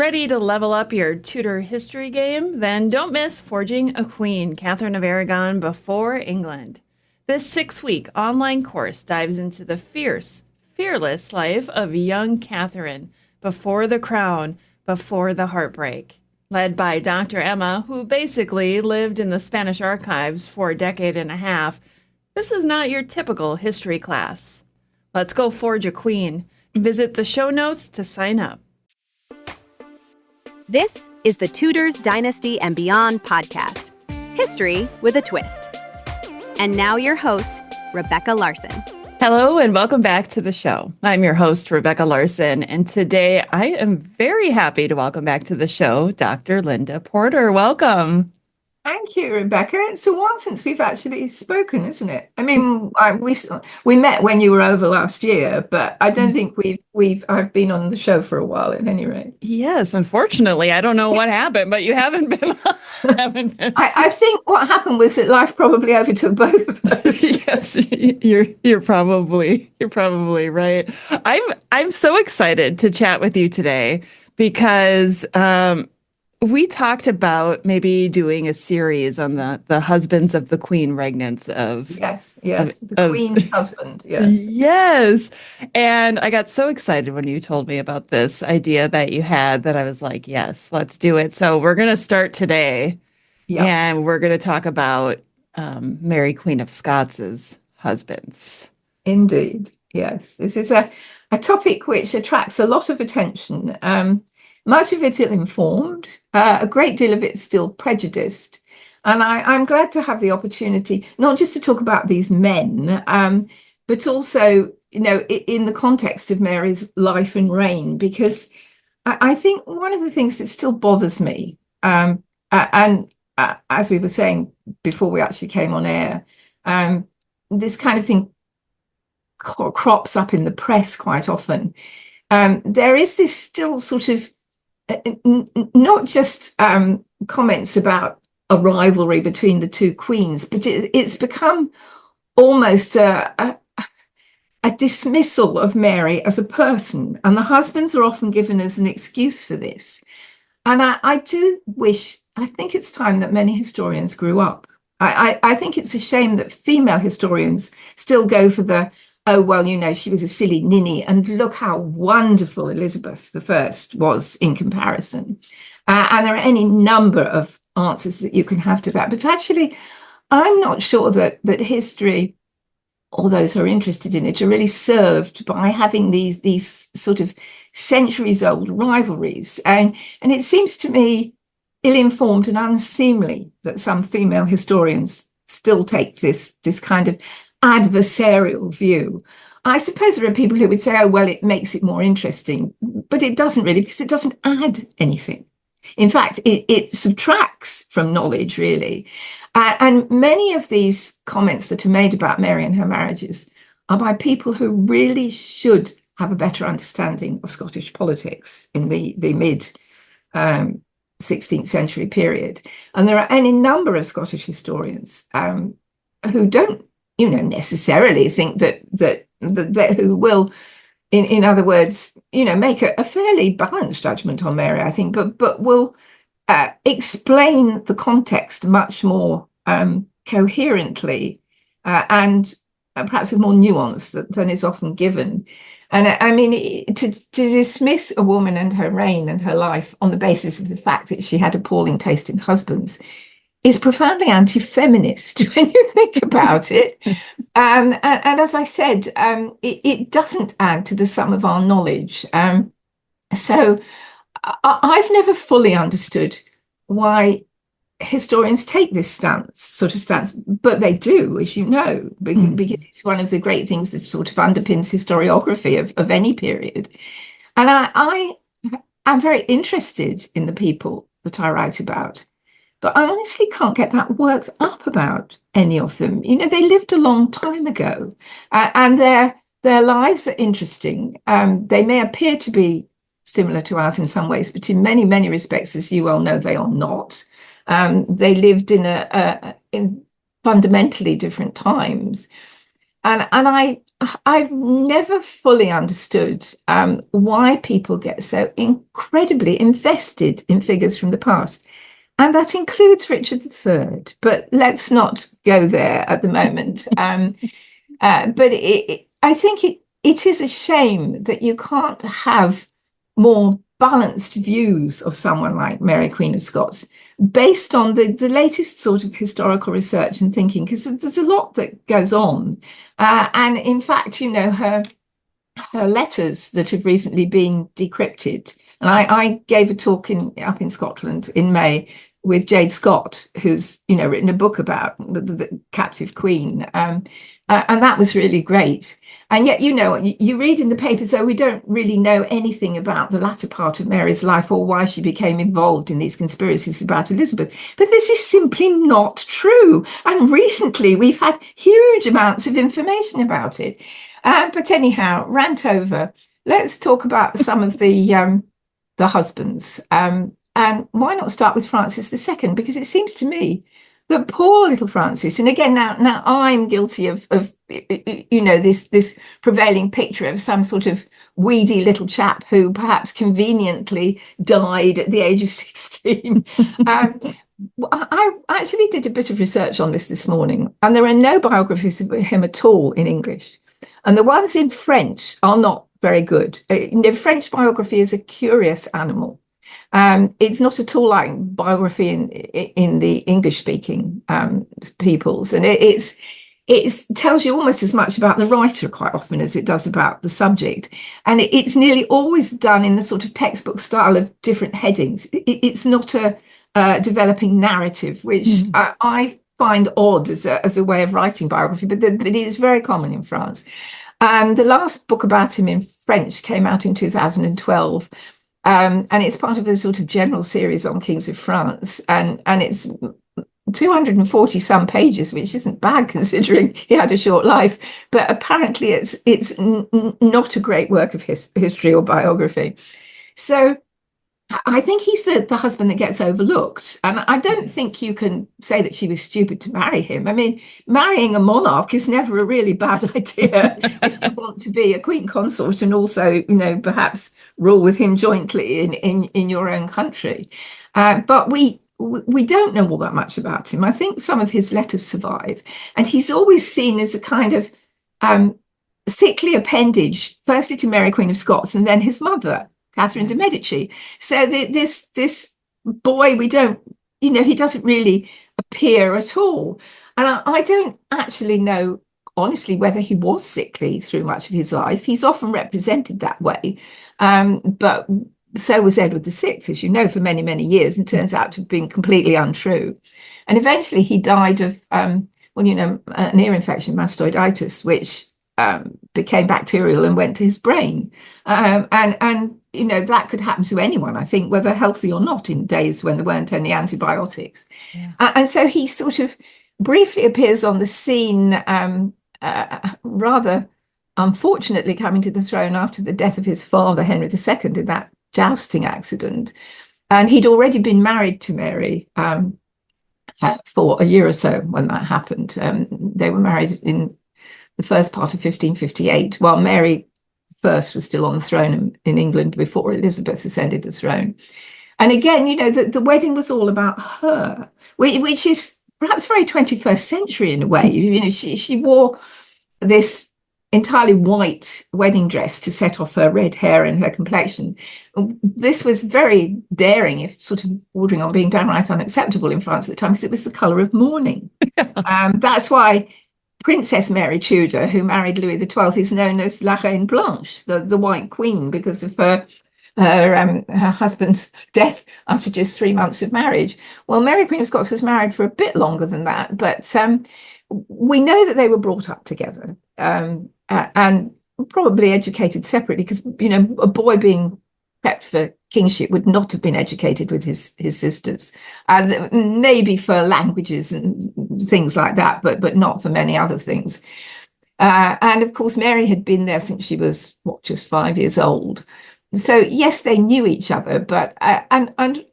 Ready to level up your Tudor history game? Then don't miss Forging a Queen, Katherine of Aragon Before England. This 6-week online course dives into the fierce, fearless life of young Katherine before the crown, before the heartbreak. Led by Dr. Emma, who basically lived in the Spanish archives for a decade and a half, this is not your typical history class. Let's go forge a queen. Visit the show notes to sign up. This is the Tudors, Dynasty, and Beyond podcast. History with a twist. And now your host, Rebecca Larson. Hello and welcome back to the show. I'm your host, Rebecca Larson, and today I am very happy to welcome back to the show Dr. Linda Porter. Welcome. Thank you, Rebecca. It's a while since we've actually spoken, isn't it? I mean, we met when you were over last year, but I don't think I've been on the show for a while at any rate. Yes, unfortunately, I don't know what happened, but you haven't been. I think what happened was that life probably overtook both of us. Yes, you're probably right. I'm so excited to chat with you today because we talked about maybe doing a series on the husbands of the Queen, regnants of the Queen's husband. Yes. And I got so excited when you told me about this idea that you had that I was like, yes, let's do it. So we're going to start today. Yep. And we're going to talk about Mary, Queen of Scots' husbands. Indeed. Yes. This is a topic which attracts a lot of attention. Much of it ill-informed, a great deal of it still prejudiced. And I'm glad to have the opportunity, not just to talk about these men, but also, in the context of Mary's life and reign, because I think one of the things that still bothers me, and as we were saying before we actually came on air, this kind of thing crops up in the press quite often. There is this still sort of not just comments about a rivalry between the two queens, but it's become almost a dismissal of Mary as a person. And the husbands are often given as an excuse for this. And I think it's time that many historians grew up. I think it's a shame that female historians still go for the, oh, well, she was a silly ninny, and look how wonderful Elizabeth I was in comparison. And there are any number of answers that you can have to that. But actually, I'm not sure that history, or those who are interested in it, are really served by having these sort of centuries-old rivalries. And it seems to me ill-informed and unseemly that some female historians still take this kind of adversarial view. I suppose there are people who would say, oh, well, it makes it more interesting, but it doesn't really, because it doesn't add anything. In fact, it subtracts from knowledge, really. And many of these comments that are made about Mary and her marriages are by people who really should have a better understanding of Scottish politics in the mid 16th century period. And there are any number of Scottish historians who don't necessarily think that who will, in other words, make a fairly balanced judgment on Mary, I think, but will explain the context much more coherently and perhaps with more nuance than is often given. And I mean, to dismiss a woman and her reign and her life on the basis of the fact that she had appalling taste in husbands is profoundly anti-feminist when you think about it. And as I said, it doesn't add to the sum of our knowledge. So I've never fully understood why historians take this stance, but they do, as you know, because it's one of the great things that sort of underpins historiography of any period. And I am very interested in the people that I write about. But I honestly can't get that worked up about any of them. They lived a long time ago, and their lives are interesting. They may appear to be similar to ours in some ways, but in many, many respects, as you well know, they are not. They lived in fundamentally different times. I've never fully understood why people get so incredibly invested in figures from the past. And that includes Richard III, but let's not go there at the moment. But I think it is a shame that you can't have more balanced views of someone like Mary, Queen of Scots, based on the latest sort of historical research and thinking, because there's a lot that goes on. And in fact, her letters that have recently been decrypted. And I gave a talk up in Scotland in May with Jade Scott, who's written a book about the captive queen, and that was really great. And yet, you read in the papers, we don't really know anything about the latter part of Mary's life or why she became involved in these conspiracies about Elizabeth. But this is simply not true. And recently, we've had huge amounts of information about it. But anyhow, rant over. Let's talk about some of the husbands. And why not start with Francis II? Because it seems to me that poor little Francis, and again, now I'm guilty of this prevailing picture of some sort of weedy little chap who perhaps conveniently died at the age of 16. I actually did a bit of research on this morning, and there are no biographies of him at all in English. And the ones in French are not very good. French biography is a curious animal. It's not at all like biography in the English-speaking peoples, and it tells you almost as much about the writer quite often as it does about the subject. And it's nearly always done in the sort of textbook style of different headings. It's not a developing narrative, which I find odd as a way of writing biography, but it is very common in France. And the last book about him in French came out in 2012. And it's part of a sort of general series on kings of France, and it's 240 some pages, which isn't bad considering he had a short life. But apparently, it's not a great work of history or biography. So I think he's the husband that gets overlooked, and I don't think you can say that she was stupid to marry him. I mean, marrying a monarch is never a really bad idea if you want to be a queen consort and also, perhaps rule with him jointly in your own country. But we don't know all that much about him. I think some of his letters survive, and he's always seen as a kind of sickly appendage, firstly to Mary, Queen of Scots, and then his mother, Catherine de Medici. So this boy, we don't, he doesn't really appear at all. And I don't actually know, honestly, whether he was sickly through much of his life. He's often represented that way. But so was Edward VI, as you know, for many, many years, and turns out to have been completely untrue. And eventually he died of, an ear infection, mastoiditis, which became bacterial and went to his brain. And that could happen to anyone, I think, whether healthy or not, in days when there weren't any antibiotics. Yeah. And so he sort of briefly appears on the scene, rather unfortunately coming to the throne after the death of his father, Henry II, in that jousting accident. And he'd already been married to Mary for a year or so when that happened. They were married in the first part of 1558, while Mary first was still on the throne in England before Elizabeth ascended the throne. And again, the wedding was all about her, which is perhaps very 21st century in a way. She wore this entirely white wedding dress to set off her red hair and her complexion. This was very daring, if sort of bordering on being downright unacceptable in France at the time, because it was the colour of mourning. That's why Princess Mary Tudor, who married Louis XII, is known as La Reine Blanche, the White Queen, because of her husband's death after just 3 months of marriage. Well, Mary, Queen of Scots, was married for a bit longer than that, but we know that they were brought up together and probably educated separately, because a boy being prepped for kingship would not have been educated with his sisters, maybe for languages and things like that, but not for many other things. And of course, Mary had been there since she was just 5 years old. So yes, they knew each other, but and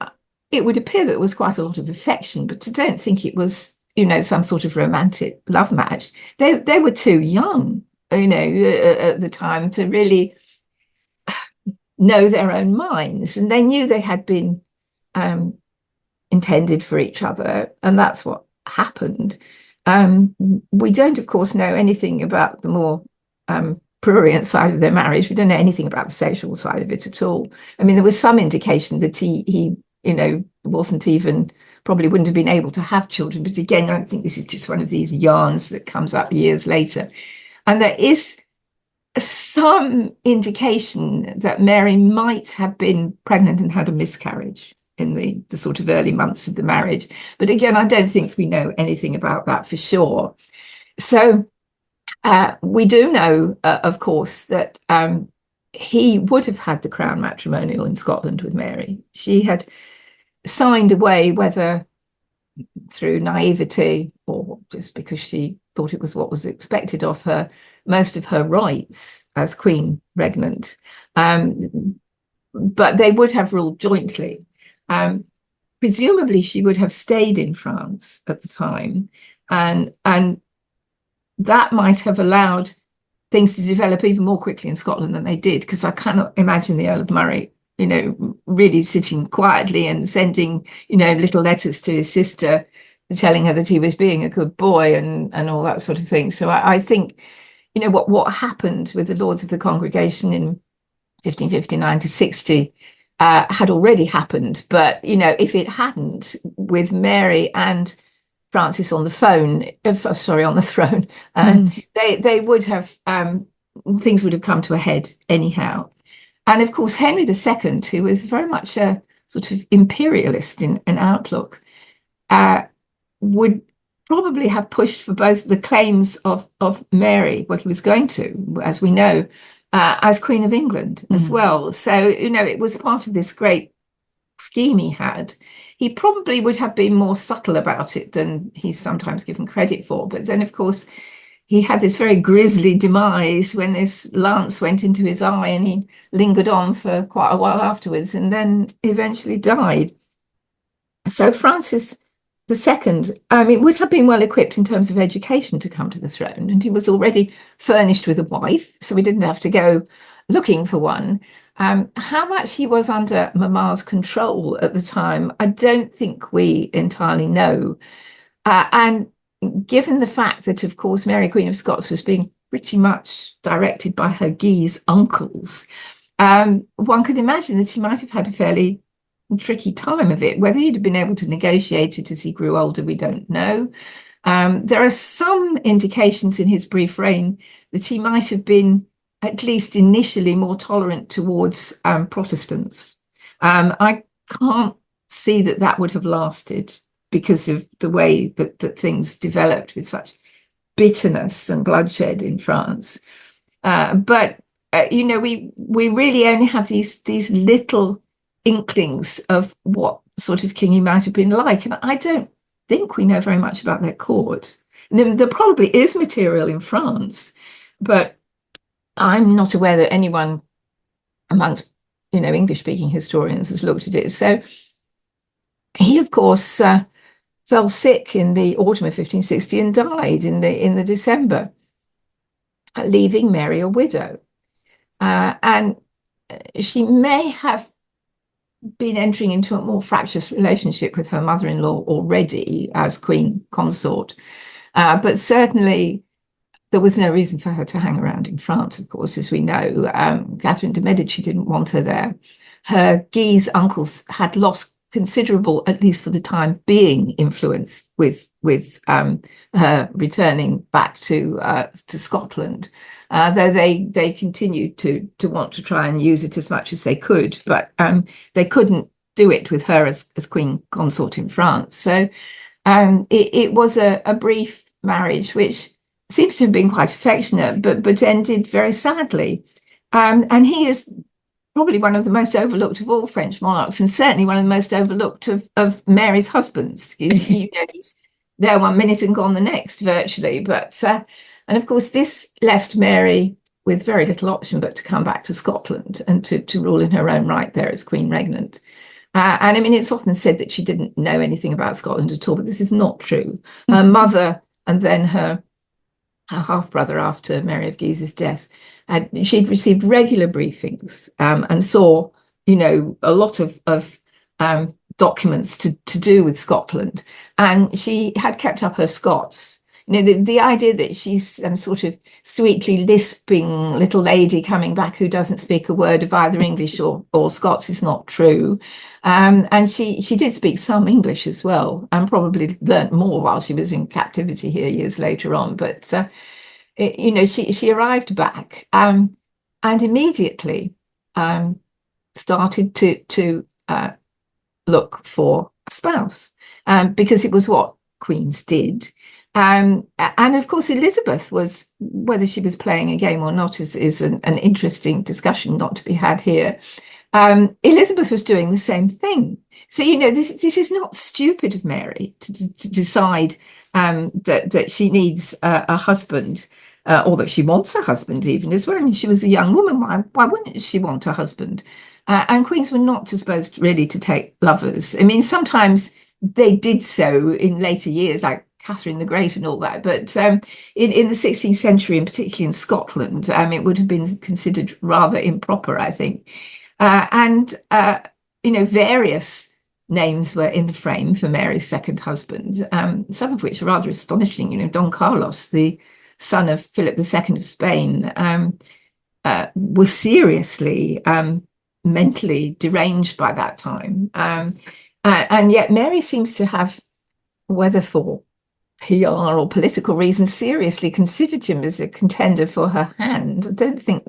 it would appear that there was quite a lot of affection, but I don't think it was some sort of romantic love match. They were too young, at the time to really know their own minds, and they knew they had been intended for each other, and that's what happened. We don't, of course, know anything about the more prurient side of their marriage. We don't know anything about the sexual side of it at all. I mean, there was some indication that he wasn't even, probably wouldn't have been able to have children. But again, I think this is just one of these yarns that comes up years later. And there is some indication that Mary might have been pregnant and had a miscarriage in the sort of early months of the marriage. But again, I don't think we know anything about that for sure. So we do know, of course, that he would have had the crown matrimonial in Scotland with Mary. She had signed away, whether through naivety or just because she thought it was what was expected of her, most of her rights as queen regnant. But they would have ruled jointly. Presumably she would have stayed in France at the time, and that might have allowed things to develop even more quickly in Scotland than they did, because I cannot imagine the Earl of Murray, really sitting quietly and sending, little letters to his sister telling her that he was being a good boy and all that sort of thing. So I think, what happened with the Lords of the Congregation in 1559 to 60 had already happened. But, if it hadn't, with Mary and Francis on the throne, they would have, things would have come to a head anyhow. And of course, Henry II, who was very much a sort of imperialist in outlook, would probably have pushed for both the claims of Mary, what he was going to, as we know, as Queen of England as well. So, it was part of this great scheme he had. He probably would have been more subtle about it than he's sometimes given credit for. But then, of course, he had this very grisly demise when this lance went into his eye, and he lingered on for quite a while afterwards and then eventually died. So Francis II, would have been well equipped in terms of education to come to the throne, and he was already furnished with a wife, so he didn't have to go looking for one. How much he was under Mamma's control at the time, I don't think we entirely know. And given the fact that, of course, Mary, Queen of Scots, was being pretty much directed by her Guise uncles, one could imagine that he might have had a fairly tricky time of it. Whether he'd have been able to negotiate it as he grew older, we don't know. There are some indications in his brief reign that he might have been, at least initially, more tolerant towards Protestants. I can't see that would have lasted because of the way that things developed with such bitterness and bloodshed in France. But we really only have these little inklings of what sort of king he might have been like, and I don't think we know very much about their court. And there probably is material in France, but I'm not aware that anyone amongst, English-speaking historians has looked at it. So he, of course, fell sick in the autumn of 1560 and died in the December, leaving Mary a widow. And she may have been entering into a more fractious relationship with her mother-in-law already as queen consort. But certainly there was no reason for her to hang around in France, of course, as we know. Catherine de' Medici didn't want her there. Her Guise uncles had lost considerable, at least for the time being, influence with her returning back to Scotland, though they continued to want to try and use it as much as they could, but they couldn't do it with her as queen consort in France. So it was a brief marriage, which seems to have been quite affectionate, but ended very sadly. And he is probably one of the most overlooked of all French monarchs, and certainly one of the most overlooked of Mary's husbands. He's there one minute and gone the next, virtually. But and of course, this left Mary with very little option but to come back to Scotland and to rule in her own right there as queen regnant. And I mean, it's often said that she didn't know anything about Scotland at all, but this is not true. Her mother and then her half-brother after Mary of Guise's death, she'd received regular briefings and saw, a lot of documents to do with Scotland. And she had kept up her Scots. The idea that she's some sort of sweetly lisping little lady coming back who doesn't speak a word of either English or Scots is not true. And she did speak some English as well, and probably learnt more while she was in captivity here years later on. But she arrived back and immediately started to look for a spouse because it was what queens did. And of course, Elizabeth was, whether she was playing a game or not is an interesting discussion not to be had here. Elizabeth was doing the same thing. So, this is not stupid of Mary to decide that she needs a husband or that she wants a husband even as well. I mean, she was a young woman. Why wouldn't she want a husband? And queens were not supposed really to take lovers. I mean, sometimes they did so in later years, like Catherine the Great and all that. But in the 16th century, and particularly in Scotland, it would have been considered rather improper, I think. Various names were in the frame for Mary's second husband, some of which are rather astonishing. Don Carlos, the son of Philip II of Spain, was seriously mentally deranged by that time. And yet Mary seems to have, whether for PR or political reasons, seriously considered him as a contender for her hand. I don't think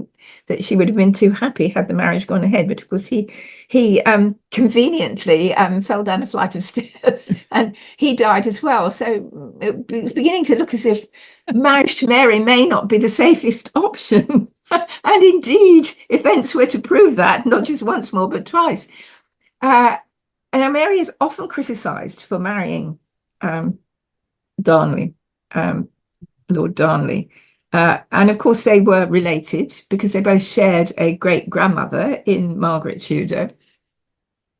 that she would have been too happy had the marriage gone ahead, but of course he conveniently fell down a flight of stairs and he died as well. So it's beginning to look as if marriage to Mary may not be the safest option. And indeed, events were to prove that, not just once more, but twice. And Mary is often criticised for marrying Darnley, Lord Darnley. And of course, they were related because they both shared a great grandmother in Margaret Tudor.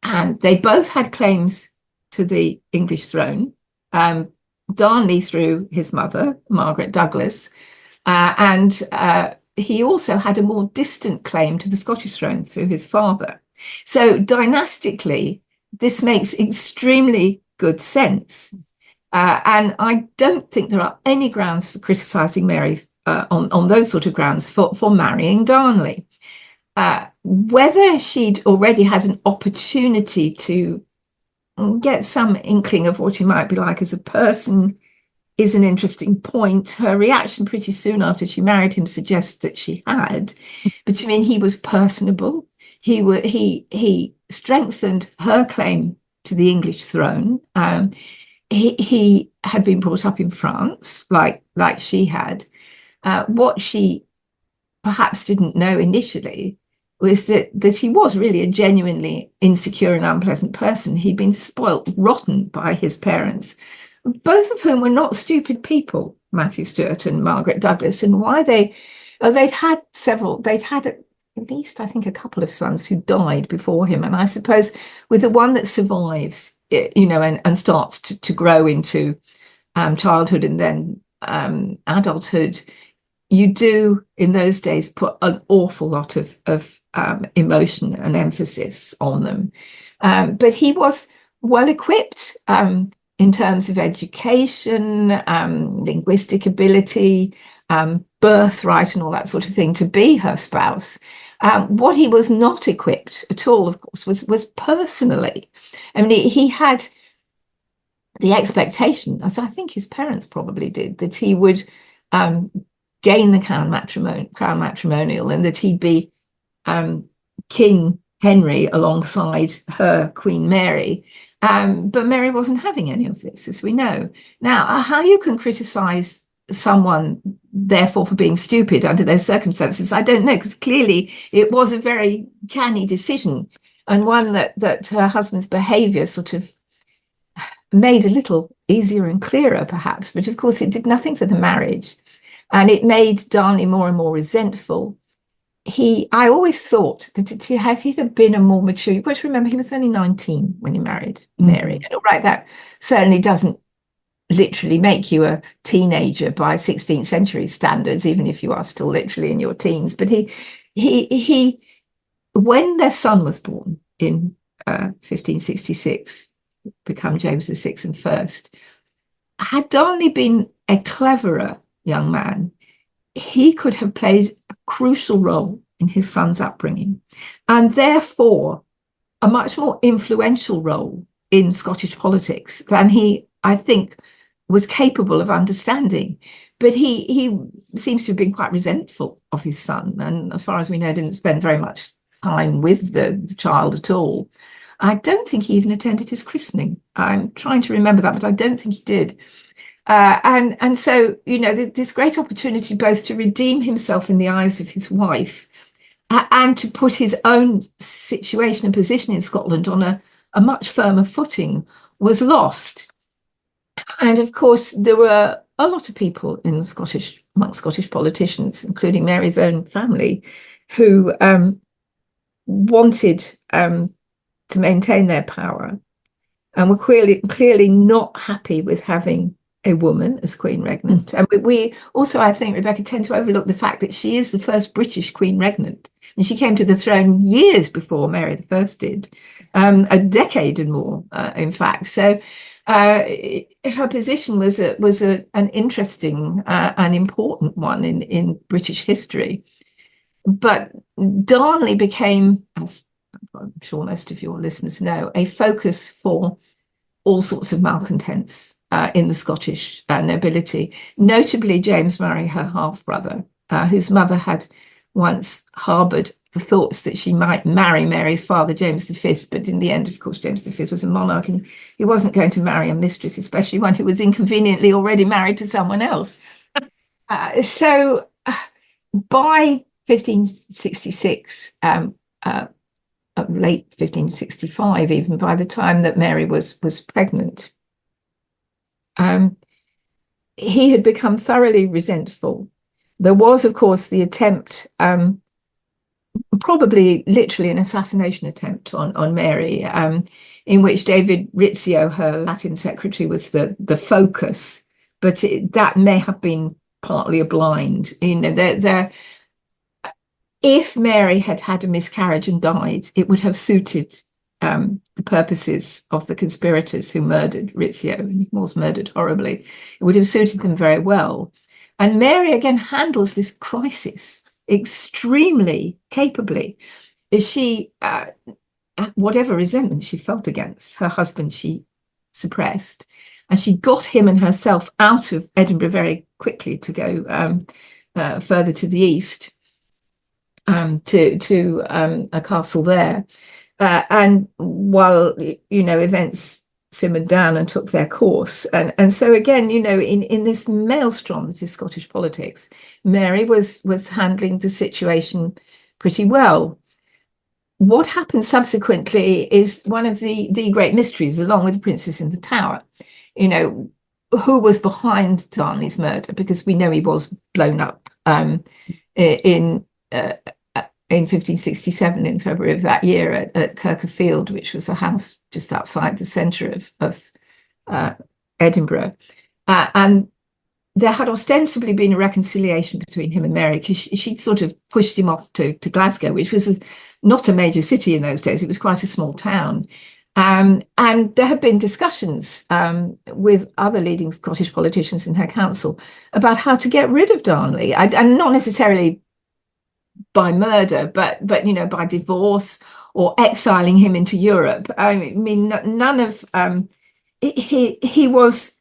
And they both had claims to the English throne. Darnley through his mother, Margaret Douglas, and he also had a more distant claim to the Scottish throne through his father. So dynastically, this makes extremely good sense. And I don't think there are any grounds for criticising Mary on those sort of grounds for marrying Darnley. Whether she'd already had an opportunity to get some inkling of what he might be like as a person is an interesting point. Her reaction pretty soon after she married him suggests that she had. But I mean, he was personable. He strengthened her claim to the English throne. He had been brought up in France, like she had. What she perhaps didn't know initially was that he was really a genuinely insecure and unpleasant person. He'd been spoilt rotten by his parents, both of whom were not stupid people, Matthew Stewart and Margaret Douglas. And why they'd had at least, I think, a couple of sons who died before him. And I suppose with the one that survives, and starts to grow into childhood and then adulthood, you do in those days put an awful lot of emotion and emphasis on them. But he was well equipped in terms of education, linguistic ability, birthright and all that sort of thing to be her spouse. What he was not equipped at all, of course, was personally. I mean, he had the expectation, as I think his parents probably did, that he would gain the crown matrimonial and that he'd be King Henry alongside her Queen Mary. But Mary wasn't having any of this, as we know. Now, how you can criticise someone, therefore, for being stupid under those circumstances, I don't know, because clearly it was a very canny decision and one that her husband's behaviour sort of made a little easier and clearer, perhaps. But of course, it did nothing for the marriage, and it made Darnley more and more resentful. I always thought that if he had been a more mature, you've got to remember he was only 19 when he married Mary. And all right, that certainly doesn't literally make you a teenager by 16th century standards, even if you are still literally in your teens. But he when their son was born in 1566, become James VI and first, had Darnley been a cleverer young man, he could have played a crucial role in his son's upbringing, and therefore a much more influential role in Scottish politics than he, I think, was capable of understanding. But he seems to have been quite resentful of his son, and as far as we know, didn't spend very much time with the child at all. I don't think he even attended his christening. I'm trying to remember that, but I don't think he did. And so, this great opportunity both to redeem himself in the eyes of his wife and to put his own situation and position in Scotland on a much firmer footing was lost. And of course, there were a lot of people among Scottish politicians, including Mary's own family, who wanted to maintain their power and were clearly not happy with having a woman as Queen Regnant. And we also, I think, Rebecca, tend to overlook the fact that she is the first British Queen Regnant. And she came to the throne years before Mary I did, a decade and more, in fact. So her position was an interesting and important one in British history. But Darnley became, as I'm sure most of your listeners know, a focus for all sorts of malcontents in the Scottish nobility, notably James Murray, her half-brother, whose mother had once harboured the thoughts that she might marry Mary's father, James V, but in the end, of course, James V was a monarch and he wasn't going to marry a mistress, especially one who was inconveniently already married to someone else. So by 1566, late 1565, even by the time that Mary was pregnant, he had become thoroughly resentful. There was, of course, the attempt, probably literally an assassination attempt on Mary, in which David Rizzio, her Latin secretary, was the focus, but that may have been partly a blind. If Mary had had a miscarriage and died, it would have suited the purposes of the conspirators who murdered Rizzio, and he was murdered horribly. It would have suited them very well. And Mary again handles this crisis extremely capably. She, whatever resentment she felt against her husband, she suppressed, and she got him and herself out of Edinburgh very quickly to go further to the east, to a castle there. And while, events simmered down and took their course. And so again, in this maelstrom that is Scottish politics, Mary was handling the situation pretty well. What happened subsequently is one of the great mysteries, along with the Princess in the Tower. Who was behind Darnley's murder? Because we know he was blown up in 1567, in February of that year, at Kirk-a-Field, which was a house just outside the centre of Edinburgh. And there had ostensibly been a reconciliation between him and Mary, because she'd sort of pushed him off to Glasgow, which was not a major city in those days. It was quite a small town. And there had been discussions with other leading Scottish politicians in her council about how to get rid of Darnley, and not necessarily by murder, but by divorce or exiling him into Europe. I mean, none of he was.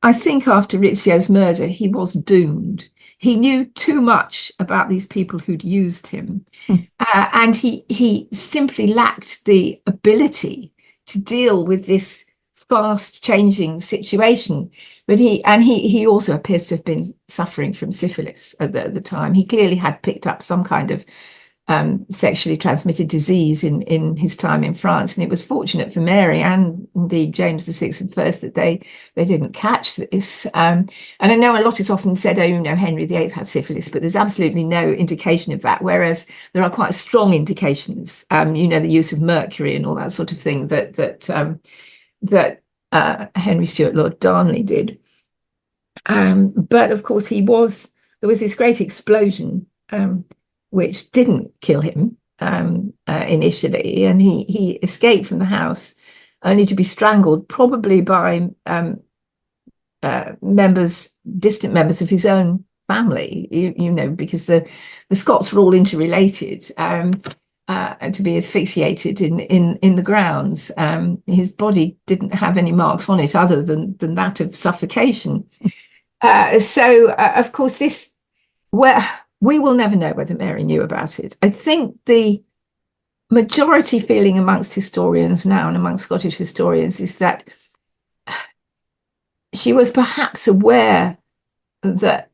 I think after Rizzio's murder, he was doomed. He knew too much about these people who'd used him, and he simply lacked the ability to deal with this fast changing situation. But he also appears to have been suffering from syphilis at the time. He clearly had picked up some kind of sexually transmitted disease in his time in France. And it was fortunate for Mary and indeed James VI at first that they didn't catch this. And I know a lot is often said, Henry VIII had syphilis, but there's absolutely no indication of that. Whereas there are quite strong indications, the use of mercury and all that sort of thing that Henry Stuart Lord Darnley did. But of course, there was this great explosion, which didn't kill him initially, and he escaped from the house only to be strangled, probably by distant members of his own family. Because the Scots were all interrelated. To be asphyxiated in the grounds. His body didn't have any marks on it other than that of suffocation. Of course, we will never know whether Mary knew about it. I think the majority feeling amongst historians now and amongst Scottish historians is that she was perhaps aware that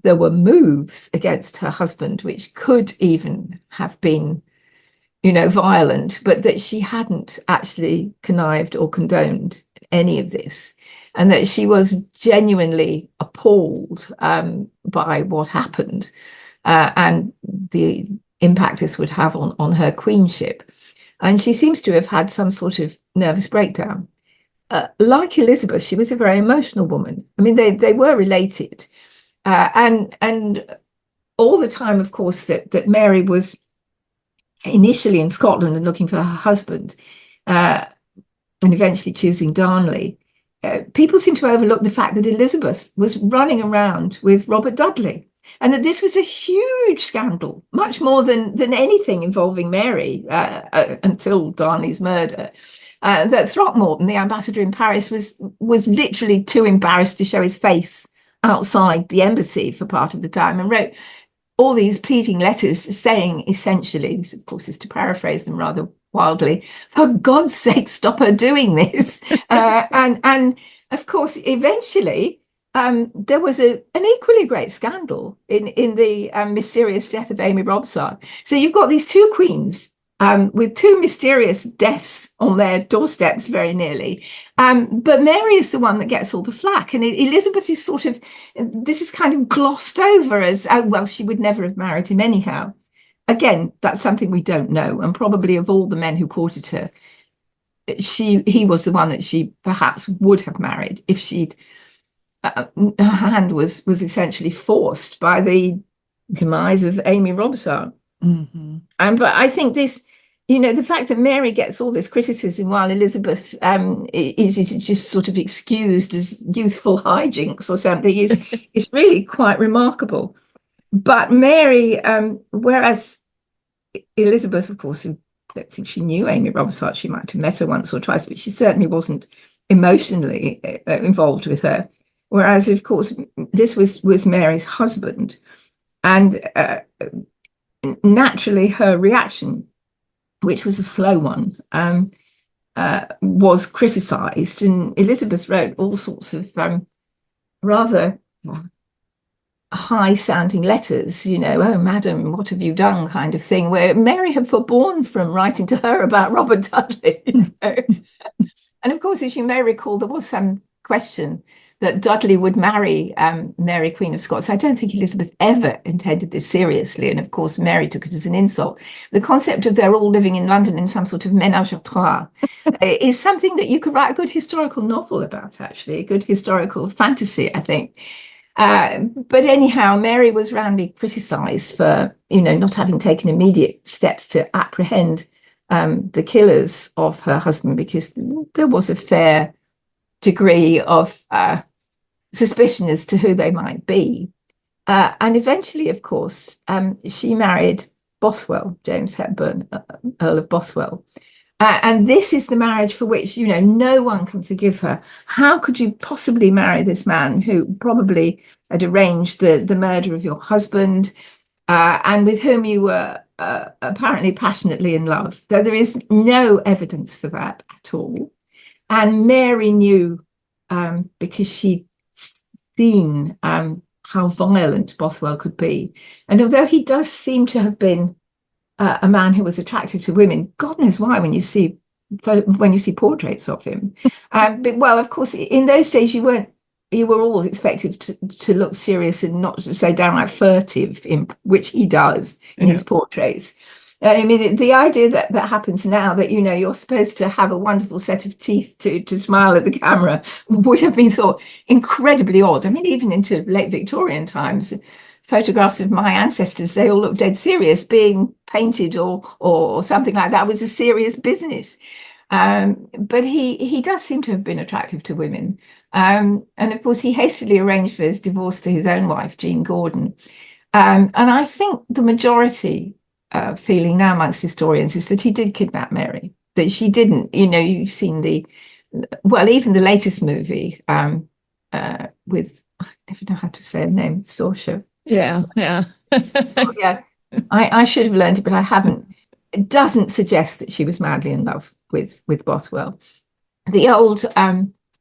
there were moves against her husband which could even have been, violent, but that she hadn't actually connived or condoned any of this, and that she was genuinely appalled by what happened and the impact this would have on her queenship. And she seems to have had some sort of nervous breakdown. Like Elizabeth, she was a very emotional woman. I mean, they were related. And all the time, of course, that Mary was initially in Scotland and looking for her husband, and eventually choosing Darnley, people seem to overlook the fact that Elizabeth was running around with Robert Dudley, and that this was a huge scandal, much more than anything involving Mary until Darnley's murder. That Throckmorton, the ambassador in Paris, was literally too embarrassed to show his face outside the embassy for part of the time, and wrote all these pleading letters saying, essentially, this of course is to paraphrase them rather wildly, for God's sake, stop her doing this. And of course, eventually, there was an equally great scandal in the mysterious death of Amy Robsart. So you've got these two queens with two mysterious deaths on their doorsteps very nearly. But Mary is the one that gets all the flack. And Elizabeth is this is kind of glossed over as, well, she would never have married him anyhow. Again, that's something we don't know. And probably of all the men who courted her, he was the one that she perhaps would have married if her hand was essentially forced by the demise of Amy Robsart. Mm-hmm. But I think this, the fact that Mary gets all this criticism while Elizabeth is just sort of excused as youthful hijinks or something is really quite remarkable. But Mary, whereas Elizabeth, of course, who I don't think she knew Amy Robsart, she might have met her once or twice, but she certainly wasn't emotionally involved with her. Whereas, of course, this was Mary's husband. And naturally, her reaction, which was a slow one, was criticised. And Elizabeth wrote all sorts of rather high-sounding letters, oh, madam, what have you done, kind of thing, where Mary had forborne from writing to her about Robert Dudley. And of course, as you may recall, there was some question that Dudley would marry Mary, Queen of Scots. I don't think Elizabeth ever intended this seriously. And of course, Mary took it as an insult. The concept of they're all living in London in some sort of ménage à trois is something that you could write a good historical novel about, actually, a good historical fantasy, I think. But anyhow, Mary was roundly criticised for, not having taken immediate steps to apprehend the killers of her husband, because there was a fair degree of suspicion as to who they might be. And eventually, of course, she married Bothwell, James Hepburn, Earl of Bothwell. And this is the marriage for which, no one can forgive her. How could you possibly marry this man who probably had arranged the murder of your husband and with whom you were apparently passionately in love? Though there is no evidence for that at all. And Mary knew, because she'd seen how violent Bothwell could be. And although he does seem to have been a man who was attractive to women. God knows why when you see portraits of him. But, well, of course, in those days you were all expected to look serious and not to say downright furtive, which he does in his portraits. I mean, the idea that happens now, that, you're supposed to have a wonderful set of teeth to smile at the camera, would have been thought incredibly odd. I mean, even into late Victorian times, photographs of my ancestors, they all look dead serious. Being painted or something like that was a serious business. But he does seem to have been attractive to women. And of course, he hastily arranged for his divorce to his own wife, Jean Gordon. And I think the majority feeling now amongst historians is that he did kidnap Mary, that she didn't. You've seen even the latest movie with, I never know how to say her name, Saoirse. Yeah, yeah. Oh, yeah, I should have learned it, but I haven't. It doesn't suggest that she was madly in love with Bothwell. The old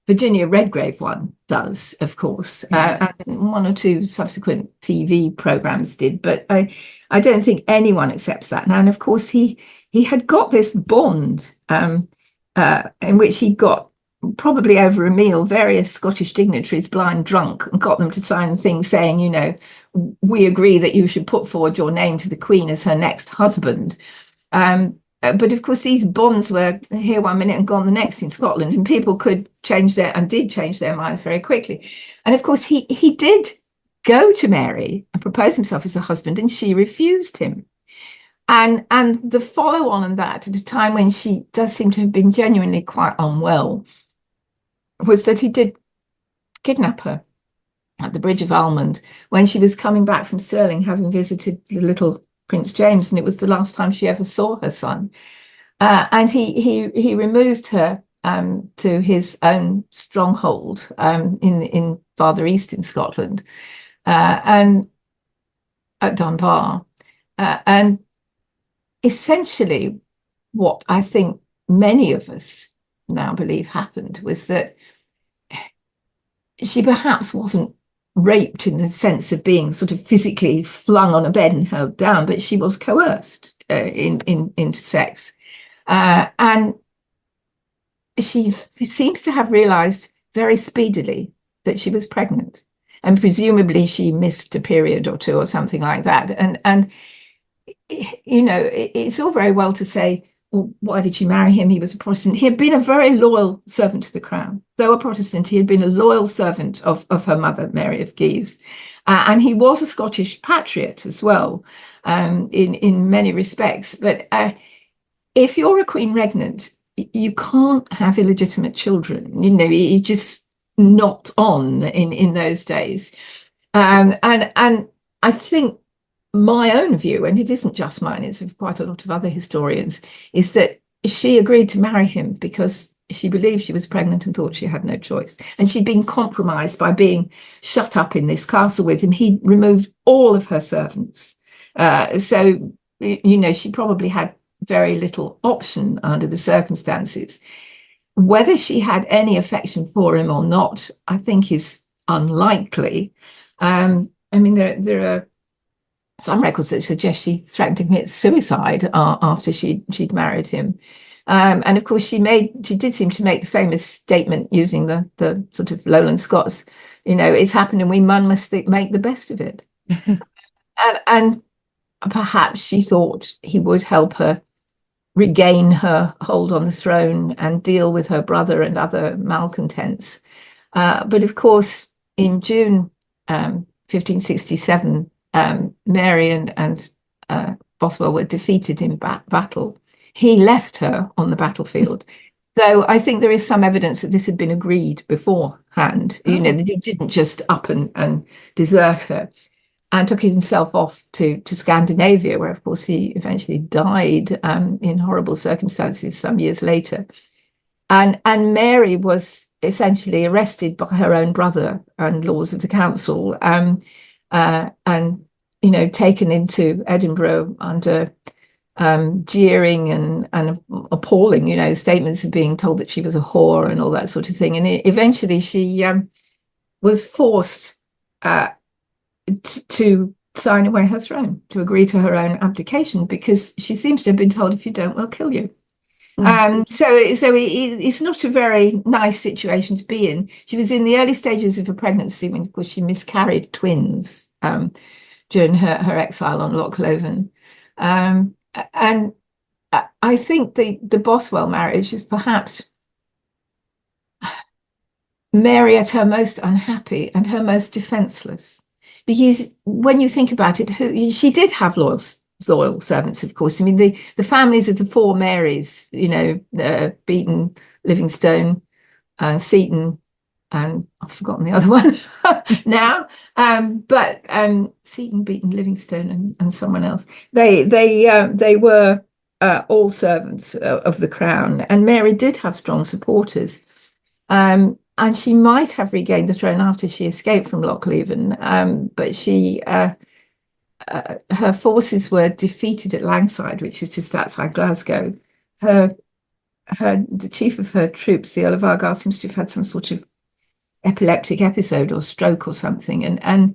Virginia Redgrave one does, of course, and one or two subsequent TV programs did, but I don't think anyone accepts that now. And of course, he had got this bond in which he got, probably over a meal, various Scottish dignitaries blind drunk and got them to sign things saying, we agree that you should put forward your name to the Queen as her next husband. But of course, these bonds were here one minute and gone the next in Scotland, and people could did change their minds very quickly. And of course, he did go to Mary and propose himself as a husband, and she refused him. And the follow on and that, at a time when she does seem to have been genuinely quite unwell, was that he did kidnap her at the Bridge of Almond when she was coming back from Stirling, having visited the little Prince James, and it was the last time she ever saw her son. And he removed her to his own stronghold in farther east in Scotland, and at Dunbar. And essentially, what I think many of us now believe happened was that she perhaps wasn't raped in the sense of being sort of physically flung on a bed and held down, but she was coerced into sex. And she seems to have realized very speedily that she was pregnant. And presumably she missed a period or two or something like that. And it's all very well to say, well, why did she marry him? He was a Protestant. He had been a very loyal servant to the crown. Though a Protestant, he had been a loyal servant of her mother, Mary of Guise. And he was a Scottish patriot as well, in many respects. But if you're a queen regnant, you can't have illegitimate children. You're just not on in those days. And I think my own view, and it isn't just mine, it's of quite a lot of other historians, is that she agreed to marry him because she believed she was pregnant and thought she had no choice. And she'd been compromised by being shut up in this castle with him. He removed all of her servants. So she probably had very little option under the circumstances. Whether she had any affection for him or not, I think is unlikely. I mean, there are some records that suggest she threatened to commit suicide after she'd married him. And of course, she did seem to make the famous statement using the sort of Lowland Scots, it's happened and we must make the best of it. and perhaps she thought he would help her regain her hold on the throne and deal with her brother and other malcontents. But of course, in June 1567, Mary and Bothwell were defeated in battle. He left her on the battlefield, though I think there is some evidence that this had been agreed beforehand. That he didn't just up and desert her, and took himself off to Scandinavia, where of course he eventually died in horrible circumstances some years later. And Mary was essentially arrested by her own brother and lords of the council, and taken into Edinburgh under jeering and appalling, statements of being told that she was a whore and all that sort of thing. And eventually she was forced to sign away her throne, to agree to her own abdication, because she seems to have been told, if you don't, we'll kill you. It's not a very nice situation to be in. She was in the early stages of her pregnancy when, of course, she miscarried twins during her exile on Loch Lothian. And I think the Bothwell marriage is perhaps Mary at her most unhappy and her most defenseless. Because when you think about it, she did have loyal servants, of course. I mean, the families of the four Marys, Beaton, Livingstone, Seton, and I've forgotten the other one now. But Seton, Beaton, Livingstone, and someone else. They were all servants of the crown, and Mary did have strong supporters. And she might have regained the throne after she escaped from Loch Lothian, but her forces were defeated at Langside, which is just outside Glasgow. The chief of her troops, the Earl of Argyll, seems to have had some sort of epileptic episode or stroke or something, and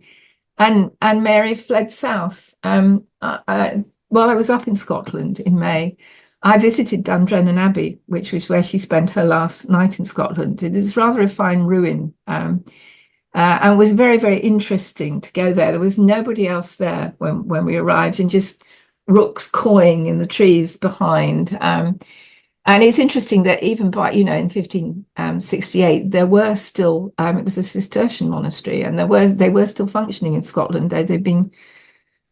Mary fled south. While I was up in Scotland in May, I visited Dundrennan Abbey, which was where she spent her last night in Scotland. It is rather a fine ruin, and was very, very interesting to go there. There was nobody else there when we arrived, and just rooks cawing in the trees behind. And it's interesting that even by, in 1568, there were still, it was a Cistercian monastery, and they were still functioning in Scotland. They've been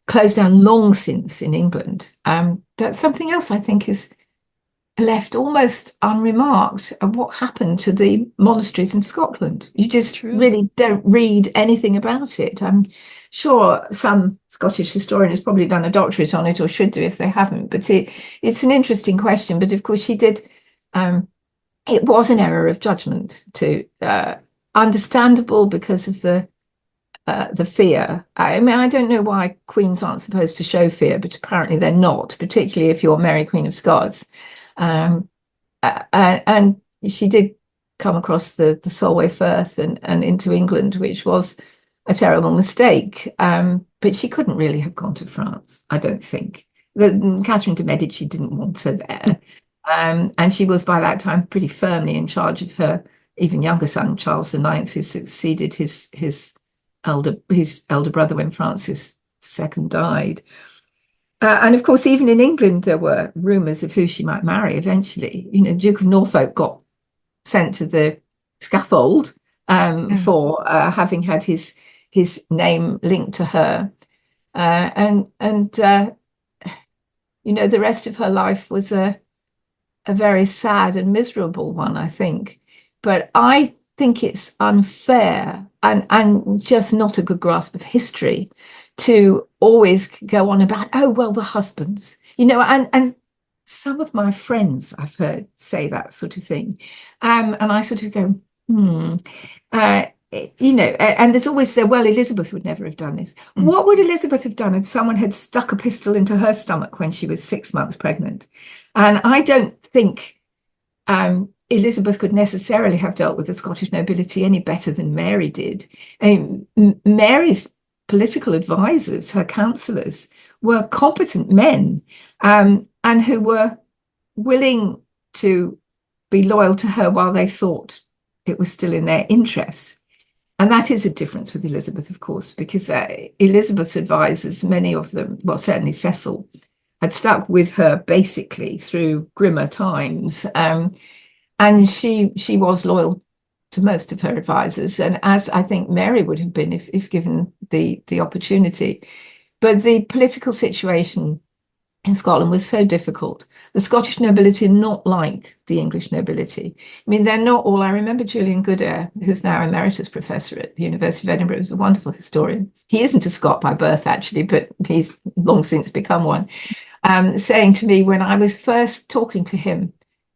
closed down long since in England. That's something else I think is left almost unremarked of what happened to the monasteries in Scotland. You just really don't read anything about it. I'm sure some Scottish historian has probably done a doctorate on it, or should do if they haven't, but it's an interesting question. But of course she did, it was an error of judgment, to understandable because of the fear. I mean, I don't know why queens aren't supposed to show fear, but apparently they're not, particularly if you're Mary, Queen of Scots. And she did come across the Solway Firth and into England, which was a terrible mistake. But she couldn't really have gone to France, I don't think. Catherine de' Medici didn't want her there. And she was by that time pretty firmly in charge of her even younger son, Charles IX, who succeeded his elder brother when Francis II died. And of course, even in England, there were rumours of who she might marry eventually. Duke of Norfolk got sent to the scaffold for having had his name linked to her. And the rest of her life was a very sad and miserable one, I think. But I think it's unfair and just not a good grasp of history to always go on about, oh, well, the husbands, and some of my friends I've heard say that sort of thing. And I sort of go, and there's always well, Elizabeth would never have done this. What would Elizabeth have done if someone had stuck a pistol into her stomach when she was 6 months pregnant? And I don't think Elizabeth could necessarily have dealt with the Scottish nobility any better than Mary did. Mary's political advisors, her councillors, were competent men, and who were willing to be loyal to her while they thought it was still in their interests. And that is a difference with Elizabeth, of course, because Elizabeth's advisors, many of them, well, certainly Cecil, had stuck with her basically through grimmer times. And she was loyal to most of her advisors, and as I think Mary would have been if given the opportunity. But the political situation in Scotland was so difficult. The Scottish nobility are not like the English nobility. I mean, they're not all. I remember Julian Goodare, who's now emeritus professor at the University of Edinburgh, who's a wonderful historian. He isn't a Scot by birth, actually, but he's long since become one, saying to me when I was first talking to him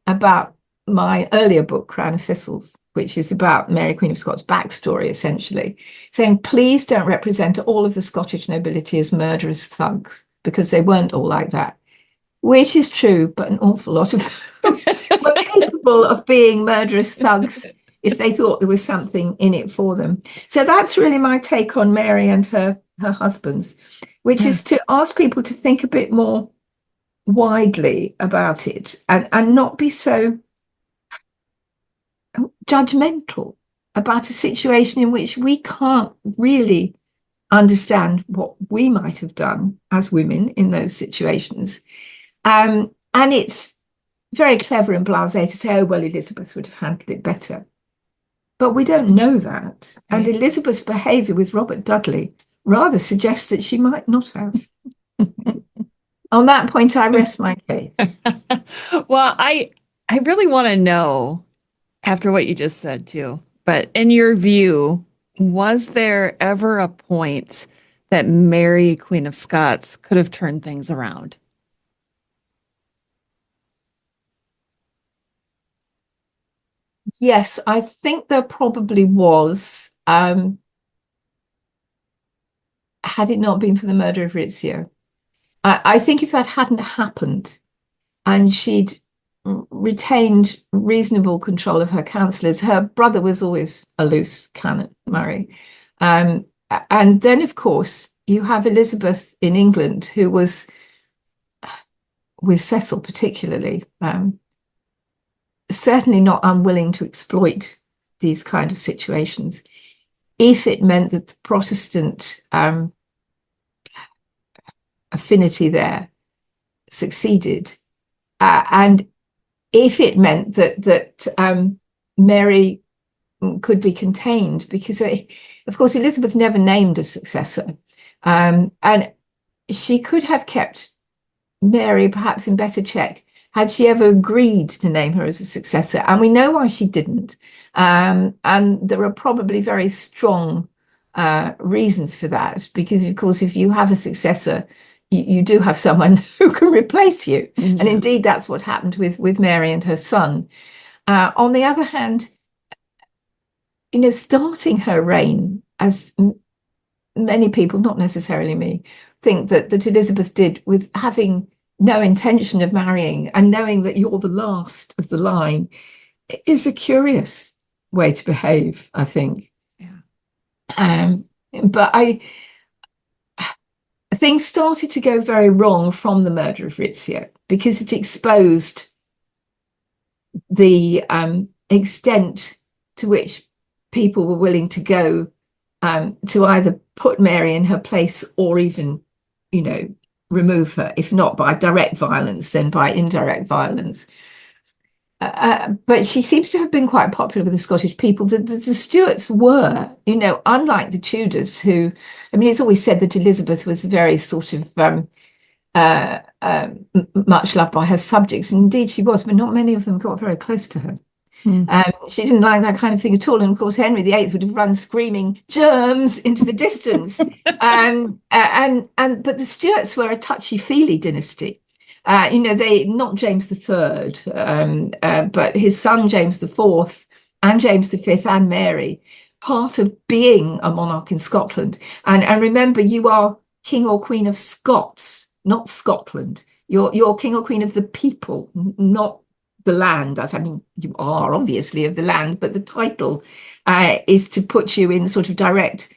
about my earlier book, Crown of Thistles, which is about Mary, Queen of Scots' backstory, essentially, saying, please don't represent all of the Scottish nobility as murderous thugs, because they weren't all like that. Which is true, but an awful lot of them were capable of being murderous thugs if they thought there was something in it for them. So that's really my take on Mary and her her husband's, which is to ask people to think a bit more widely about it and not be so judgmental about a situation in which we can't really understand what we might have done as women in those situations. And it's very clever and blasé to say, oh, well, Elizabeth would have handled it better. But we don't know that. And Elizabeth's behaviour with Robert Dudley rather suggests that she might not have. On that point, I rest my case. Well, I really want to know, after what you just said too, but in your view, was there ever a point that Mary, Queen of Scots, could have turned things around? Yes, I think there probably was, had it not been for the murder of Rizzio. I think if that hadn't happened and she'd retained reasonable control of her councillors, her brother was always a loose cannon, Murray. And then, of course, you have Elizabeth in England, who was, with Cecil particularly, certainly not unwilling to exploit these kind of situations if it meant that the Protestant affinity there succeeded, and if it meant that Mary could be contained, because of course Elizabeth never named a successor, and she could have kept Mary perhaps in better check had she ever agreed to name her as a successor. And we know why she didn't. And there are probably very strong reasons for that, because, of course, if you have a successor, you do have someone who can replace you. Mm-hmm. And indeed, that's what happened with Mary and her son. On the other hand, starting her reign, as many people, not necessarily me, think that Elizabeth did, with having no intention of marrying and knowing that you're the last of the line, is a curious way to behave, I think. Yeah. But things started to go very wrong from the murder of Rizzio, because it exposed the extent to which people were willing to go to either put Mary in her place or even, remove her, if not by direct violence, then by indirect violence. But she seems to have been quite popular with the Scottish people. The Stuarts were, unlike the Tudors, who, it's always said that Elizabeth was very sort of much loved by her subjects. And indeed she was, but not many of them got very close to her. She didn't like that kind of thing at all. And of course, Henry VIII would have run screaming germs into the distance. But the Stuarts were a touchy-feely dynasty. They, not James III, but his son James IV and James V and Mary, part of being a monarch in Scotland. And remember, you are king or queen of Scots, not Scotland. You're king or queen of the people, not the land. You are obviously of the land, but the title is to put you in sort of direct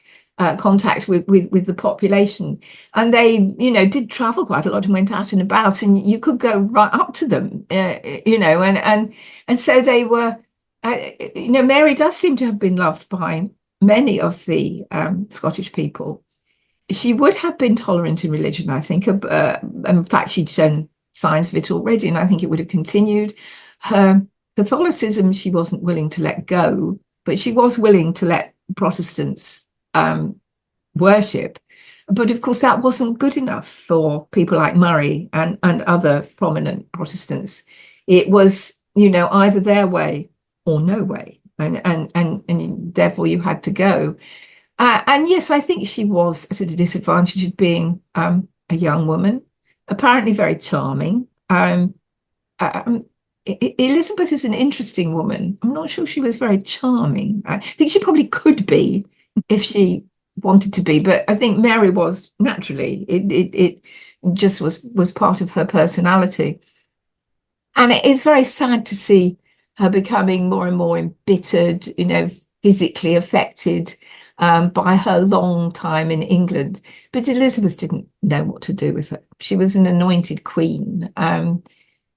contact with the population. And they, did travel quite a lot and went out and about, and you could go right up to them, and so they were, Mary does seem to have been loved by many of the Scottish people. She would have been tolerant in religion, I think. In fact, she'd shown signs of it already, and I think it would have continued. Her Catholicism, she wasn't willing to let go, but she was willing to let Protestants worship. But of course, that wasn't good enough for people like Murray and other prominent Protestants. It was, either their way or no way, and therefore you had to go. And yes, I think she was at a disadvantage of being a young woman, apparently very charming. Elizabeth is an interesting woman. I'm not sure she was very charming. I think she probably could be if she wanted to be, but I think Mary was naturally. It just was part of her personality. And it is very sad to see her becoming more and more embittered, physically affected. by her long time in England. But Elizabeth didn't know what to do with her. She was an anointed queen. And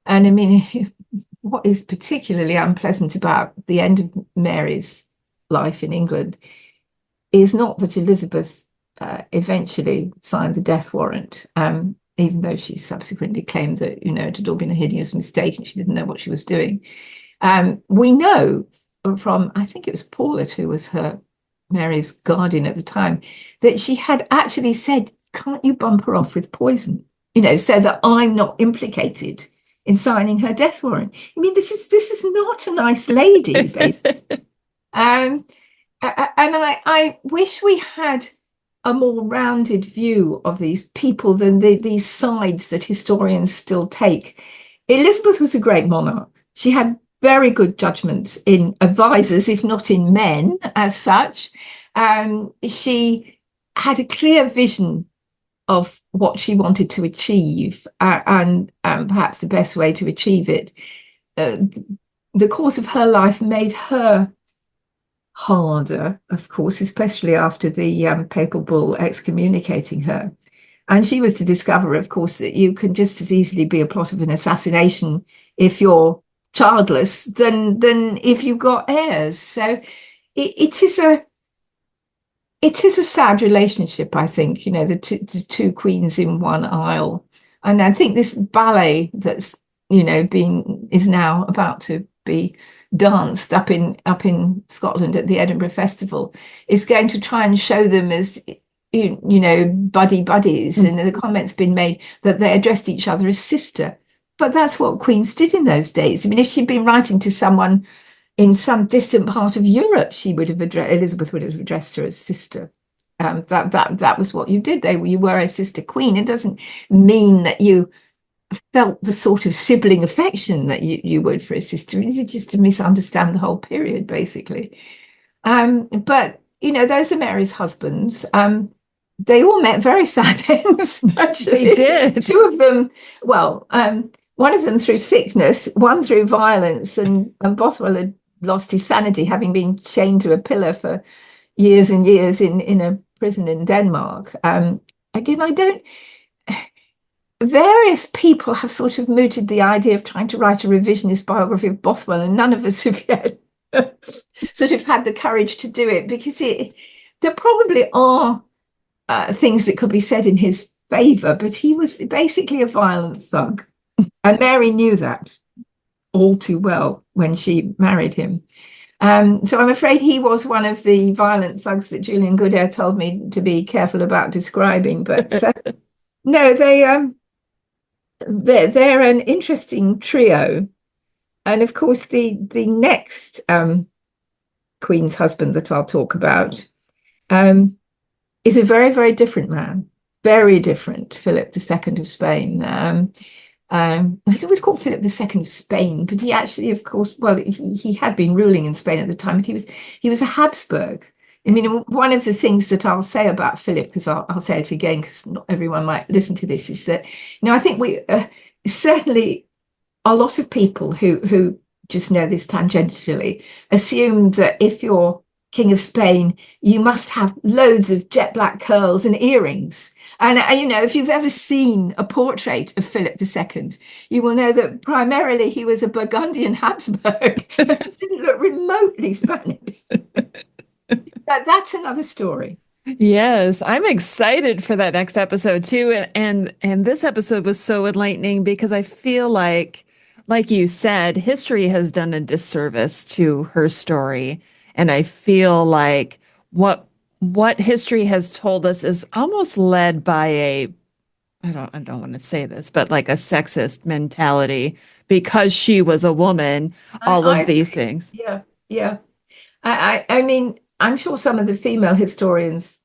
I mean, what is particularly unpleasant about the end of Mary's life in England is not that Elizabeth eventually signed the death warrant, even though she subsequently claimed that, it had all been a hideous mistake and she didn't know what she was doing. We know from, I think it was Paulet, who was Mary's guardian at the time, that she had actually said, can't you bump her off with poison, so that I'm not implicated in signing her death warrant. I mean, this is not a nice lady, basically. And I wish we had a more rounded view of these people than these sides that historians still take. Elizabeth was a great monarch. She had very good judgment in advisors, if not in men as such. She had a clear vision of what she wanted to achieve, and perhaps the best way to achieve it. The course of her life made her harder, of course, especially after the papal bull excommunicating her. And she was to discover, of course, that you can just as easily be a plot of an assassination if you're childless than if you've got heirs. So it is a sad relationship, I think, the two queens in one aisle. And I think this ballet that's, is now about to be danced up in Scotland at the Edinburgh Festival is going to try and show them as, buddies. Mm-hmm. And the comment's been made that they addressed each other as sister. But that's what queens did in those days. I mean, if she'd been writing to someone in some distant part of Europe, Elizabeth would have addressed her as sister. That was what you did. You were a sister queen. It doesn't mean that you felt the sort of sibling affection that you would for a sister. It's just to misunderstand the whole period, basically. But those are Mary's husbands. They all met very sad ends, actually. They did. Two of them, one of them through sickness, one through violence, and Bothwell had lost his sanity, having been chained to a pillar for years and years in a prison in Denmark. Again, various people have sort of mooted the idea of trying to write a revisionist biography of Bothwell, and none of us have yet sort of had the courage to do it, because there probably are things that could be said in his favour, but he was basically a violent thug. And Mary knew that all too well when she married him. So I'm afraid he was one of the violent thugs that Julian Goodare told me to be careful about describing. But no, they're an interesting trio. And of course, the next Queen's husband that I'll talk about is a very, very different man. Very different, Philip II of Spain. He's always called Philip II of Spain, but he actually, of course, he had been ruling in Spain at the time, but he was a Habsburg. I mean, one of the things that I'll say about Philip, because I'll say it again, because not everyone might listen to this, is that, I think we certainly a lot of people who just know this tangentially assume that if you're King of Spain, you must have loads of jet black curls and earrings. And, if you've ever seen a portrait of Philip II, you will know that primarily he was a Burgundian Habsburg. Didn't look remotely Spanish. But that's another story. Yes, I'm excited for that next episode too. And this episode was so enlightening because I feel like you said, history has done a disservice to her story. And I feel like what history has told us is almost led by I don't want to say this, but like a sexist mentality because she was a woman, these things. Yeah. I mean, I'm sure some of the female historians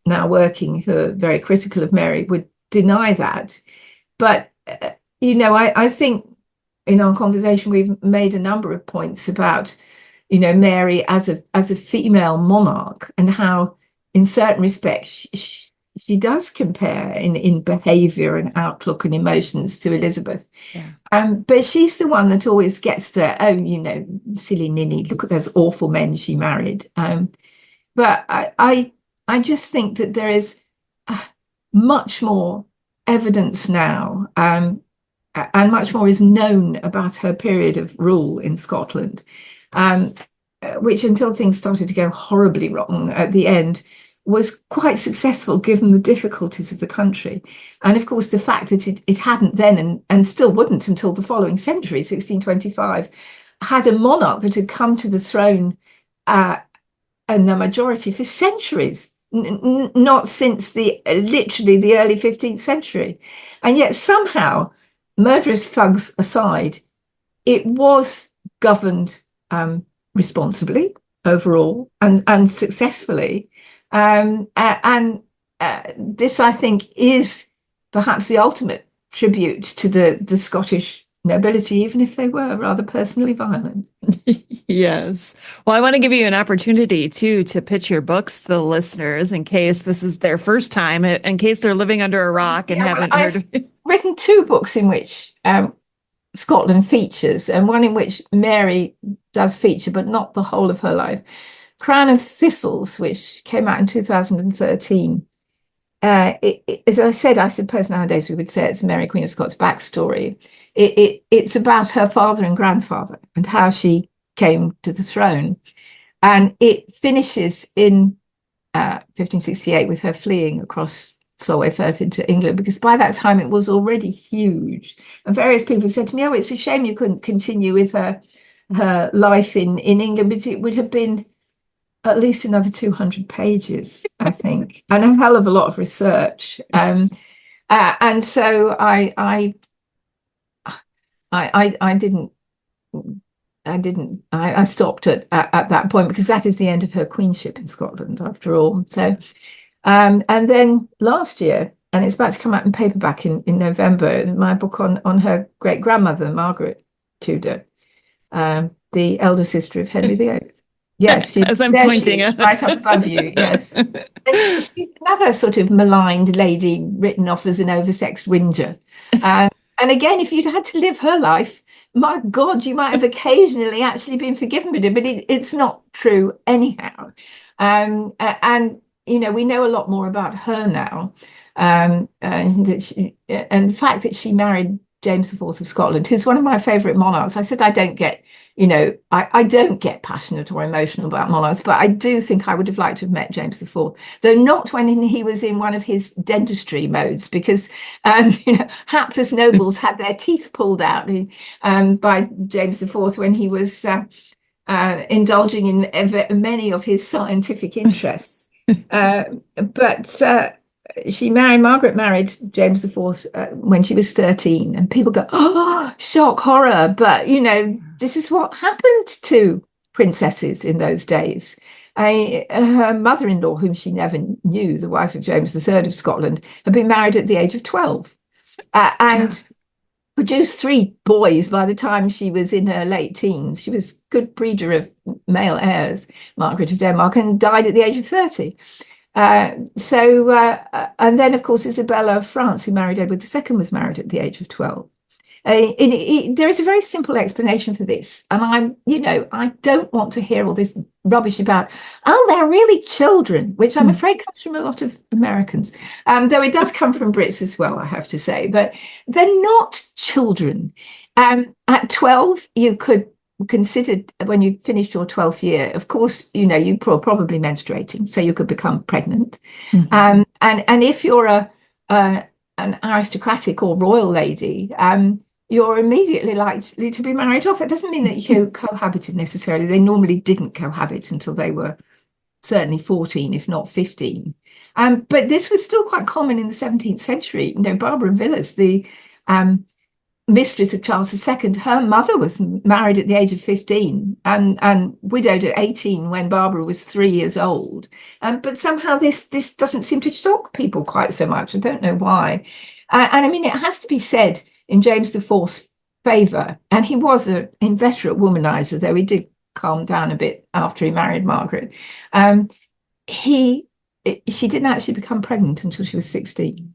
now working who are very critical of Mary would deny that. But, I think in our conversation, we've made a number of points about, Mary as a female monarch and how in certain respects she does compare in behavior and outlook and emotions to Elizabeth. Yeah. But she's the one that always gets the, silly ninny, look at those awful men she married. But but I just think that there is much more evidence now, and much more is known about her period of rule in Scotland, which, until things started to go horribly wrong at the end, was quite successful given the difficulties of the country. And of course, the fact that it hadn't then, and still wouldn't until the following century, 1625, had a monarch that had come to the throne and the majority for centuries, not since literally the early 15th century. And yet somehow, murderous thugs aside, it was governed responsibly overall and successfully. And this, I think, is perhaps the ultimate tribute to the Scottish nobility, even if they were rather personally violent. Yes. Well, I want to give you an opportunity too to pitch your books to the listeners in case this is their first time, in case they're living under a rock and haven't heard of it. Written two books in which Scotland features, and one in which Mary does feature, but not the whole of her life. Crown of Thistles, which came out in 2013. As I said, I suppose nowadays we would say it's Mary, Queen of Scots backstory. It's about her father and grandfather and how she came to the throne. And it finishes in 1568 with her fleeing across Solway Firth into England, because by that time it was already huge. And various people have said to me, oh, it's a shame you couldn't continue with her life in England, but it would have been at least another 200 pages, I think, and a hell of a lot of research. And so I stopped at that point, because that is the end of her queenship in Scotland, after all. So, and then last year, and it's about to come out in paperback in November, my book on her great grandmother, Margaret Tudor, the elder sister of Henry VIII. Yes, as I'm pointing at right up above you. Yes, and she's another sort of maligned lady, written off as an oversexed whinger. And again, if you'd had to live her life, my God, you might have occasionally actually been forgiven with it, but it's not true anyhow. And you know, we know a lot more about her now, and the fact that she married James IV of Scotland, who's one of my favourite monarchs. I said I don't get, I don't get passionate or emotional about monarchs, but I do think I would have liked to have met James IV, though not when he was in one of his dentistry modes, because hapless nobles had their teeth pulled out by James IV when he was indulging in many of his scientific interests. But Margaret married James IV when she was 13, and people go, oh, shock, horror. But, this is what happened to princesses in those days. Her mother-in-law, whom she never knew, the wife of James III of Scotland, had been married at the age of 12 and produced 3 boys by the time she was in her late teens. She was a good breeder of male heirs, Margaret of Denmark, and died at the age of 30. And then, of course, Isabella of France, who married Edward II, was married at the age of 12. There is a very simple explanation for this. And I don't want to hear all this rubbish about, oh, they're really children, which I'm afraid comes from a lot of Americans, though it does come from Brits as well, I have to say. But they're not children. At 12, you could considered, when you finished your 12th year, of course, you were probably menstruating, so you could become pregnant. And if you're an aristocratic or royal lady, you're immediately likely to be married off. That doesn't mean that you cohabited necessarily. They normally didn't cohabit until they were certainly 14, if not 15. But this was still quite common in the 17th century. Barbara Villiers, the mistress of Charles II, her mother was married at the age of 15 and widowed at 18 when Barbara was 3 years old. But somehow this doesn't seem to shock people quite so much. I don't know why. And I mean, it has to be said in James IV's favour, and he was an inveterate womanizer, though he did calm down a bit after he married Margaret. She didn't actually become pregnant until she was 16.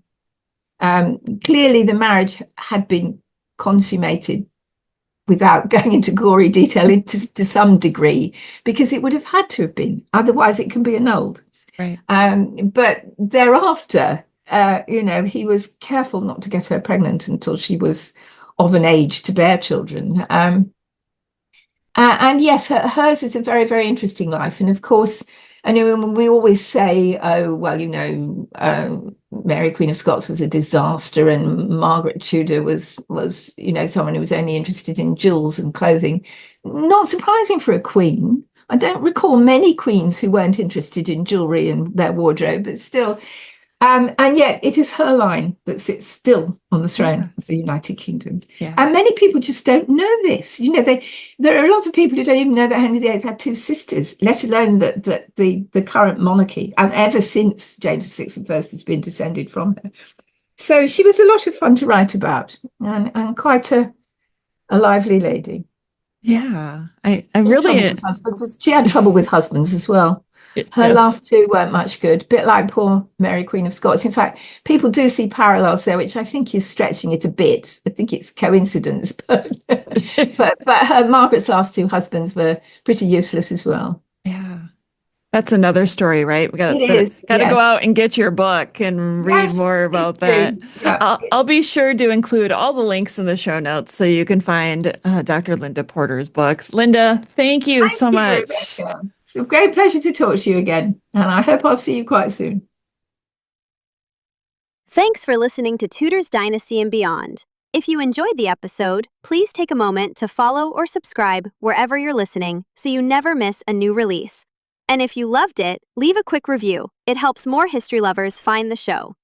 Clearly, the marriage had been consummated without going into gory detail to some degree, because it would have had to have been. Otherwise, it can be annulled. Right. But thereafter, he was careful not to get her pregnant until she was of an age to bear children. And yes, hers is a very, very interesting life. And of course, I know we always say, oh, well, Mary, Queen of Scots was a disaster, and Margaret Tudor was someone who was only interested in jewels and clothing. Not surprising for a queen. I don't recall many queens who weren't interested in jewelry and their wardrobe, but still. And yet it is her line that sits still on the throne of the United Kingdom. Yeah. And many people just don't know this. There are a lot of people who don't even know that Henry VIII had two sisters, let alone that the current monarchy, and ever since James VI has been descended from her. So she was a lot of fun to write about, and quite a lively lady. Yeah, I really. She had trouble with husbands as well. Her last two weren't much good, bit like poor Mary, Queen of Scots. In fact, people do see parallels there, which I think is stretching it a bit. I think it's coincidence, but her Margaret's last two husbands were pretty useless as well. Yeah, that's another story, right? We got to go out and get your book and read more about that. Yeah. I'll be sure to include all the links in the show notes so you can find Dr. Linda Porter's books. Linda, thank you so much. Rebecca. It's a great pleasure to talk to you again, and I hope I'll see you quite soon. Thanks for listening to Tudors Dynasty and Beyond. If you enjoyed the episode, please take a moment to follow or subscribe wherever you're listening so you never miss a new release. And if you loved it, leave a quick review. It helps more history lovers find the show.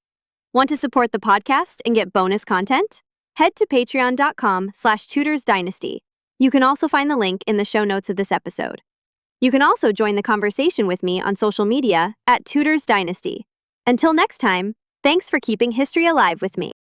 Want to support the podcast and get bonus content? Head to patreon.com/tudorsdynasty. You can also find the link in the show notes of this episode. You can also join the conversation with me on social media @Tudors Dynasty. Until next time, thanks for keeping history alive with me.